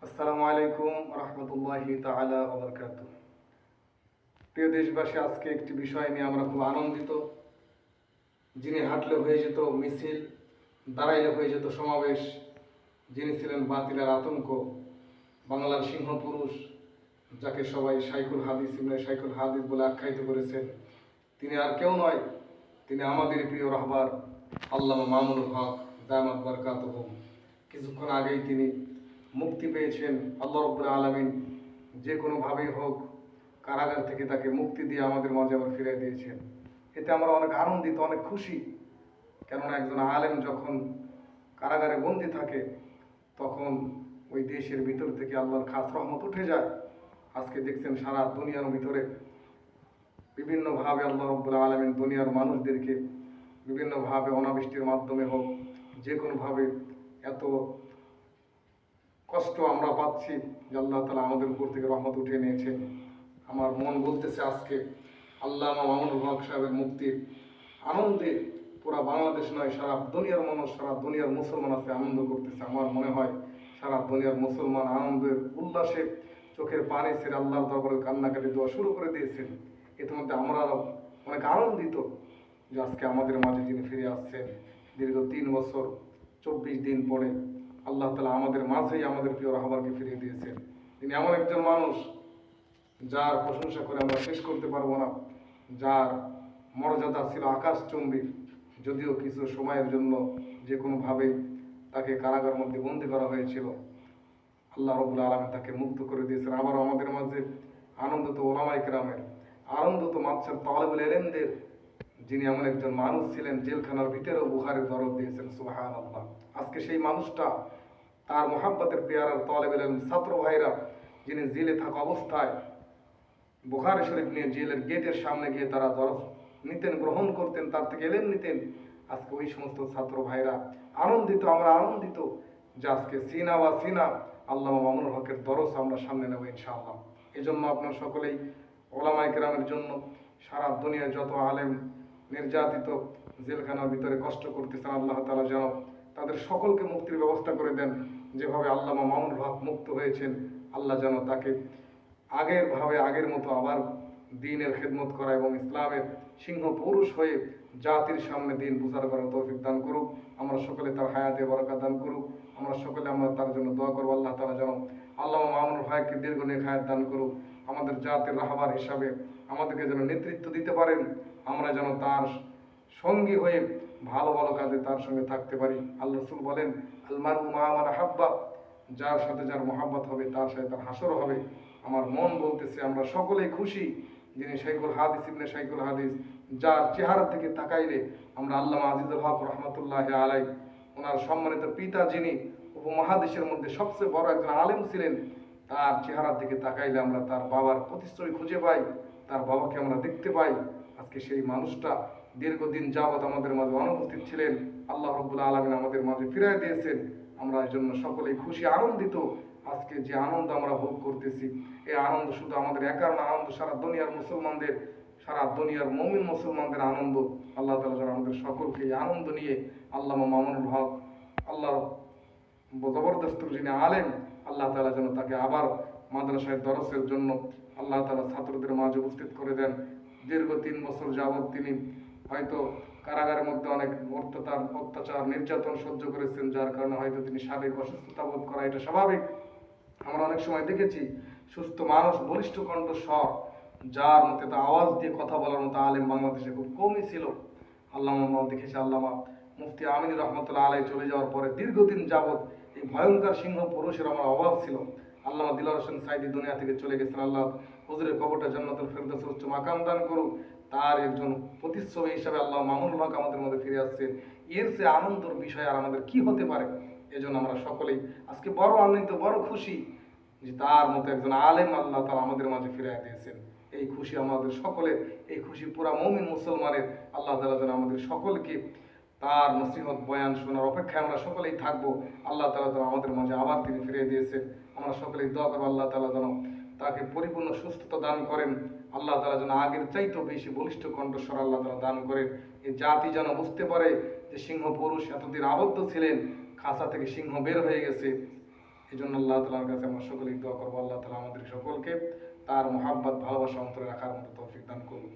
আসসালামু আলাইকুম রহমতুল্লাহি তাআলা ওয়া বারাকাতুহু। প্রিয় দেশবাসী, আজকে একটি বিষয় নিয়ে আমরা খুব আনন্দিত। যিনি হাঁটলে হয়ে যেত মিছিল, দাঁড়াইলে হয়ে যেত সমাবেশ, যিনি ছিলেন বাতিলের আতঙ্ক, বাংলার সিংহ পুরুষ, যাকে সবাই শাইখুল হাদিস ইবনে শাইখুল হাদিস বলে আখ্যায়িত করেছেন, তিনি আর কেউ নয়, তিনি আমাদের প্রিয় রাহবার আল্লামা মামুনুল হক দামাত বারকাতুহু। কিছুক্ষণ আগেই তিনি মুক্তি পেয়েছেন। আল্লাহ রাব্বুল আলামিন যে কোনোভাবেই হোক কারাগার থেকে তাকে মুক্তি দিয়ে আমাদের মাঝে আবার ফিরিয়ে দিয়েছেন। এতে আমরা অনেক আনন্দিত, অনেক খুশি। কেননা একজন আলেম যখন কারাগারে বন্দি থাকে তখন ওই দেশের ভিতর থেকে আল্লাহর খাস রহমত উঠে যায়। আজকে দেখছেন সারা দুনিয়ার ভিতরে বিভিন্নভাবে আল্লাহ রাব্বুল আলামিন দুনিয়ার মানুষদেরকে বিভিন্নভাবে অনাবৃষ্টির মাধ্যমে হোক যে কোনোভাবে এত কষ্ট আমরা পাচ্ছি যে আল্লাহ তাআলা আমাদের উপর থেকে রহমত উঠিয়ে নিয়েছেন। আমার মন বলতেছে আজকে আল্লামা মামুনুল হক সাহেবের মুক্তির আনন্দে পুরা বাংলাদেশ নয়, সারা দুনিয়ার মানুষ, সারা দুনিয়ার মুসলমান আজকে আনন্দ করতেছে। আমার মনে হয় সারা দুনিয়ার মুসলমান আনন্দের উল্লাসে চোখের পানি ছেড়ে আল্লাহর দরবারে কান্নাকাটি দেওয়া শুরু করে দিয়েছেন। ইতিমধ্যে আমরা অনেক আনন্দিত যে আজকে আমাদের মাঝে যিনি ফিরে আসছেন দীর্ঘ 3 বছর 24 দিন পরে আল্লাহ তাআলা আমাদের মাঝেই আমাদের প্রিয় রাহবারকে ফিরিয়ে দিয়েছেন। তিনি এমন একজন মানুষ যার প্রশংসা করে আমরা শেষ করতে পারবো না, যার মর্যাদা ছিল আকাশচুম্বী। যদিও কিছু সময়ের জন্য যে কোনোভাবে তাকে কারাগার মধ্যে বন্দী করা হয়েছিল, আল্লাহ রাব্বুল আলামিন তাকে মুক্ত করে দিয়েছেন। আবার আমাদের মাঝে আনন্দিত ওলামায়ে কেরামের, আনন্দিত মাদ্রাসার তালেবুল ইলমদের, যিনি এমন একজন মানুষ ছিলেন জেলখানার ভিতরেও বুখারীর দরদ দিয়েছেন। সুবহানাল্লাহ। আজকে সেই মানুষটা, তার মোহাব্বতের পেয়ারার তালেবুল ইলম ছাত্র ভাইরা, যিনি জেলে থাকা অবস্থায় বুখারী শরীফ নিয়ে জেলের গেটের সামনে গিয়ে তারা দরস নিতেন, গ্রহণ করতেন, তার থেকে এলেম নিতেন। আজকে ওই সমস্ত ছাত্র ভাইরা আনন্দিত, আমরা আনন্দিত যে আজকে সিনা বা সিনা আল্লামা মামুনুল হকের দরস আমরা সামনে নেব ইনশাআল্লাহ। এই জন্য আপনার সকলেই ওলামায়ে কেরামের জন্য, সারা দুনিয়ায় যত আলেম নির্যাতিত জেলখানার ভিতরে কষ্ট করতেছেন, আল্লাহ তাআলা যেন তাদের সকলকে মুক্তির ব্যবস্থা করে দেন। যেভাবে আল্লামা মামুনুল হক মুক্ত হয়েছেন, আল্লাহ যেন তাকে আগের মতো আবার দ্বীনের খেদমত করা এবং ইসলামের সিংহ পুরুষ হয়ে জাতির সামনে দ্বীন প্রচার করার তৌফিক দান করুক। আমরা সকলে তার হায়াতে বরকত দান করুক। আমরা সকলে তার জন্য দোয়া করব। আল্লাহ তাআলা যেন আল্লামা মামুনুল হককে দীর্ঘ নেক হায়াত দান করুক। আমাদের জাতির রাহবার হিসাবে আমাদেরকে যেন নেতৃত্ব দিতে পারেন, আমরা যেন তার সঙ্গী হয়ে ভালো ভালো কাজে তার সঙ্গে থাকতে পারি। আল্লাহ রাসূল বলেন, আল মারউ মা মান আহাব্বা, যার সাথে যার মহাব্বত হবে তার সাথে তার হাসর হবে। আমার মন বলতেছে আমরা সকলেই খুশি, যিনি শাইখুল হাদিস ইবনে শাইখুল হাদিস, যার চেহারা থেকে তাকাইলে আমরা আল্লামা আজিজুল হক রহমতুল্লাহি আলাইহি, ওনার সম্মানিত পিতা, যিনি উপমহাদেশের মধ্যে সবচেয়ে বড় একজন আলেম ছিলেন, তার চেহারার দিকে তাকাইলে আমরা তার বাবার প্রতিচ্ছবি খুঁজে পাই, তার বাবাকে আমরা দেখতে পাই। আজকে সেই মানুষটা দীর্ঘদিন যাবৎ আমাদের মাঝে অনুপস্থিত ছিলেন, আল্লাহ রাব্বুল আলামিন আমাদের মাঝে ফিরিয়ে দিয়েছেন। আমরা এর জন্য সকলেই খুশি, আনন্দিত। আজকে যে আনন্দ আমরা ভোগ করতেছি, এই আনন্দ শুধু আমাদের একার না, আনন্দ সারা দুনিয়ার মুসলমানদের, সারা দুনিয়ার মুমিন মুসলমানদের আনন্দ। আল্লাহ তাআলা যেন আমাদের সকলকে এই আনন্দ নিয়ে আল্লামা মামুনুল হক, আল্লাহ জবরদস্ত যিনি আলেম, আল্লাহ তাআলা যেন তাকে আবার মাদ্রাসায় দরসের জন্য আল্লাহ তাআলা ছাত্রদের মাঝে উপস্থিত করে দেন। দীর্ঘ 3 বছর যাবৎ তিনি হয়তো কারাগারের মধ্যে অনেক অত্যাচার নির্যাতন সহ্য করেছেন, যার কারণে হয়তো তিনি শারীরিক অসুস্থতা বোধ করা, এটা স্বাভাবিক। আমরা অনেক সময় দেখেছি সুস্থ মানুষ, বলিষ্ঠ কণ্ঠস্বর, যার মধ্যে তো আওয়াজ দিয়ে কথা বলার মতো আলেম বাংলাদেশে খুব কমই ছিল। আমরা দেখেছি আল্লামা মুফতি আমিন রহমতুল্লাহ আলাইহি চলে যাওয়ার পরে দীর্ঘদিন যাবৎ এই ভয়ঙ্কর সিংহ পুরুষের আমার অভাব ছিল। আল্লামা দিলওয়ার হোসেন সাইদি দুনিয়া থেকে চলে গেছেন। আল্লাহ হুজুরের কবরটা জান্নাতুল ফেরদৌসের উচ্চ মাকাম দান করুক। তার একজন প্রতিচ্ছবি হিসাবে আল্লাহ মামুনুল হক আমাদের মধ্যে ফিরে আসছেন। এর যে আনন্দের বিষয় আর আমাদের কি হতে পারে? এজন্য আমরা সকলেই আজকে বড় আনন্দিত, বড় খুশি যে তার মতো একজন আলেম আল্লাহ তাআলা আমাদের মাঝে ফিরিয়ে দিয়েছেন। এই খুশি আমাদের সকলের, এই খুশি পুরা মুমিন মুসলমানের। আল্লাহ তাআলা যেন আমাদের সকলকে তার নসিহত বয়ান শোনার অপেক্ষায় আমরা সকলেই থাকবো। আল্লাহ তাআলা যেন আমাদের মাঝে আবার তিনি ফিরিয়ে দিয়েছেন। আমরা সকলেই দোয়া করবো আল্লাহ তাআলা যেন তাকে পরিপূর্ণ সুস্থতা দান করেন। আল্লাহ তাআলা যেন আগের চাইতেও বেশি বলিষ্ঠ কণ্ঠস্বর আল্লাহ তাআলা দান করেন। এই জাতি যেন বুঝতে পারে যে সিংহ পুরুষ এতদিন আবদ্ধ ছিলেন, খাঁচা থেকে সিংহ বের হয়ে গেছে। এই জন্য আল্লাহ তালার কাছে আমরা সকলেই দোয়া করবো, আল্লাহ তালা আমাদের সকলকে তার মোহাব্বত ভালোবাসা অন্তরে রাখার মতো তৌফিক দান করুন।